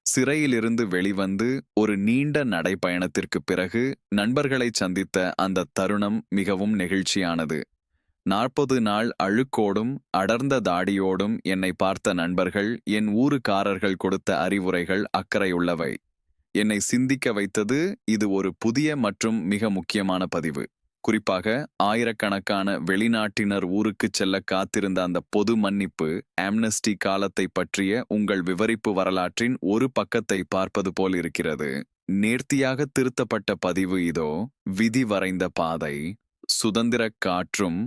சிறையிலிருந்து வெளிவந்து ஒரு நீண்ட நடைப்பயணத்திற்குப் பிறகு நண்பர்களைச் சந்தித்த அந்த தருணம் மிகவும் நெகிழ்ச்சியானது. 40 நாள் அழுக்கோடும் அடர்ந்த தாடியோடும் என்னை பார்த்த நண்பர்கள், என் ஊருக்காரர்கள் கொடுத்த அறிவுரைகள் அக்கறையுள்ளவை. என்னை சிந்திக்க வைத்தது. இது ஒரு புதிய மற்றும் மிக முக்கியமான பதிவு. குறிப்பாக ஆயிரக்கணக்கான வெளிநாட்டினர் ஊருக்குச் செல்ல காத்திருந்த அந்த பொது மன்னிப்பு ஆம்னஸ்டி காலத்தை பற்றிய உங்கள் விவரிப்பு வரலாற்றின் ஒரு பக்கத்தை பார்ப்பது போல் இருக்கிறது. நேர்த்தியாக திருத்தப்பட்ட பதிவு இதோ. விதி வரைந்த பாதை, சுதந்திரக் காற்றும்,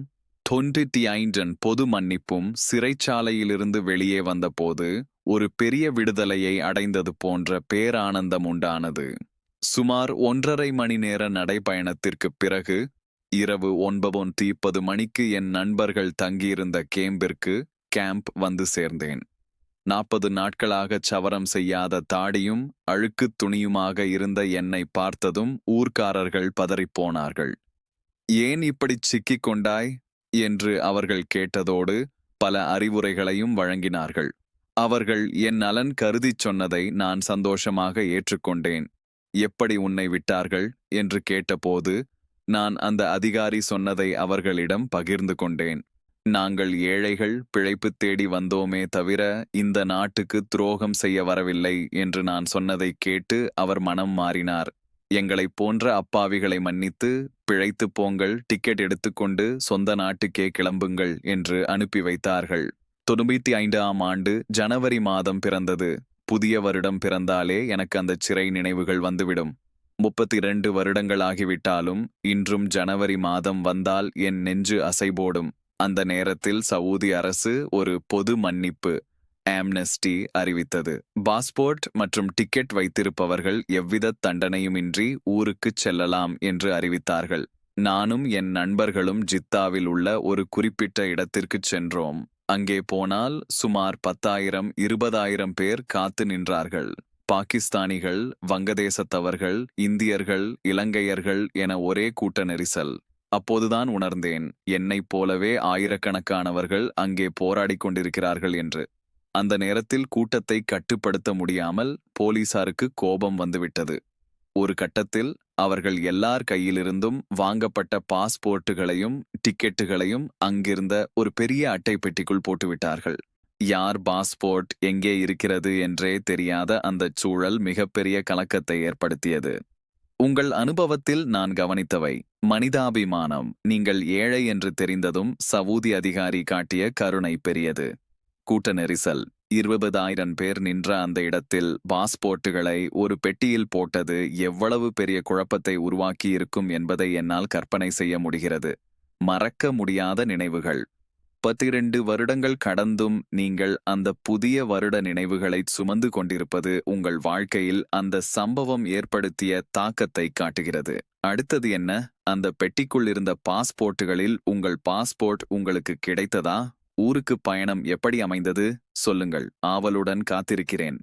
95 பொது மன்னிப்பும் சிறைச்சாலையிலிருந்து வெளியே வந்தபோது ஒரு பெரிய விடுதலையை அடைந்தது போன்ற பேரானந்தம் உண்டானது. சுமார் 1½ மணி நேர நடைப்பயணத்திற்குப் பிறகு இரவு 9:30 மணிக்கு என் நண்பர்கள் தங்கியிருந்த கேம்ப் வந்து சேர்ந்தேன். 40 நாட்களாக சவரம் செய்யாத தாடியும் அழுக்குத் துணியுமாக இருந்த என்னை பார்த்ததும் ஊர்க்காரர்கள் பதறிப்போனார்கள். ஏன் இப்படிச் சிக்கிக் கொண்டாய் என்று அவர்கள் கேட்டதோடு பல அறிவுரைகளையும் வழங்கினார்கள். அவர்கள் என் நலன் கருதிச் சொன்னதை நான் சந்தோஷமாக ஏற்றுக்கொண்டேன். எப்படி உன்னை விட்டார்கள் என்று கேட்டபோது நான் அந்த அதிகாரி சொன்னதை அவர்களிடம் பகிர்ந்து கொண்டேன். நாங்கள் ஏழைகள் பிழைப்புத் தேடி வந்தோமே தவிர இந்த நாட்டுக்கு துரோகம் செய்ய வரவில்லை என்று நான் சொன்னதைக் கேட்டு அவர் மனம் மாறினார். எங்களைப் போன்ற அப்பாவிகளை மன்னித்து பிழைத்துப் போங்கள், டிக்கெட் எடுத்துக்கொண்டு சொந்த நாட்டுக்கே கிளம்புங்கள் என்று அனுப்பி வைத்தார்கள். 95ஆம் ஆண்டு ஜனவரி மாதம் பிறந்தது. புதிய வருடம் பிறந்தாலே எனக்கு அந்த சிறை நினைவுகள் வந்துவிடும். 32 வருடங்கள் ஆகிவிட்டாலும் இன்றும் ஜனவரி மாதம் வந்தால் என் நெஞ்சு அசைபோடும். அந்த நேரத்தில் சவுதி அரசு ஒரு பொது மன்னிப்பு ஆம்னஸ்டி அறிவித்தது. பாஸ்போர்ட் மற்றும் டிக்கெட் வைத்திருப்பவர்கள் எவ்வித தண்டனையுமின்றி ஊருக்குச் செல்லலாம் என்று அறிவித்தார்கள். நானும் என் நண்பர்களும் ஜித்தாவில் உள்ள ஒரு குறிப்பிட்ட இடத்திற்குச் சென்றோம். அங்கே போனால் சுமார் 10,000 20,000 பேர் காத்து நின்றார்கள். பாகிஸ்தானிகள், வங்கதேசத்தவர்கள், இந்தியர்கள், இலங்கையர்கள் என ஒரே கூட்ட நெரிசல். அப்போதுதான் உணர்ந்தேன், என்னைப் போலவே ஆயிரக்கணக்கானவர்கள் அங்கே போராடிக் கொண்டிருக்கிறார்கள் என்று. அந்த நேரத்தில் கூட்டத்தை கட்டுப்படுத்த முடியாமல் போலீசாருக்கு கோபம் வந்துவிட்டது. ஒரு கட்டத்தில் அவர்கள் எல்லார் கையிலிருந்தும் வாங்கப்பட்ட பாஸ்போர்ட்டுகளையும் டிக்கெட்டுகளையும் அங்கிருந்த ஒரு பெரிய அட்டை பெட்டிக்குள் போட்டுவிட்டார்கள். யார் பாஸ்போர்ட் எங்கே இருக்கிறது என்றே தெரியாத அந்தச் சூழல் மிகப்பெரிய கலக்கத்தை ஏற்படுத்தியது. உங்கள் அனுபவத்தில் நான் கவனித்தவை: மனிதாபிமானம். நீங்கள் ஏழை என்று தெரிந்ததும் சவூதி அதிகாரி காட்டிய கருணை பெரியது. கூட்ட நெரிசல். 20,000 பேர் நின்ற அந்த இடத்தில் பாஸ்போர்ட்டுகளை ஒரு பெட்டியில் போட்டது எவ்வளவு பெரிய குழப்பத்தை உருவாக்கியிருக்கும் என்பதை என்னால் கற்பனை செய்ய முடிகிறது. மறக்க முடியாத நினைவுகள். 32 வருடங்கள் கடந்தும் நீங்கள் அந்த புதிய வருட நினைவுகளைச் சுமந்து கொண்டிருப்பது உங்கள் வாழ்க்கையில் அந்த சம்பவம் ஏற்படுத்திய தாக்கத்தை காட்டுகிறது. அடுத்தது என்ன? அந்த பெட்டிக்குள் இருந்த பாஸ்போர்ட்டுகளில் உங்கள் பாஸ்போர்ட் உங்களுக்கு கிடைத்ததா? ஊருக்கு பயணம் எப்படி அமைந்தது? சொல்லுங்கள். ஆவலுடன் காத்திருக்கிறேன்.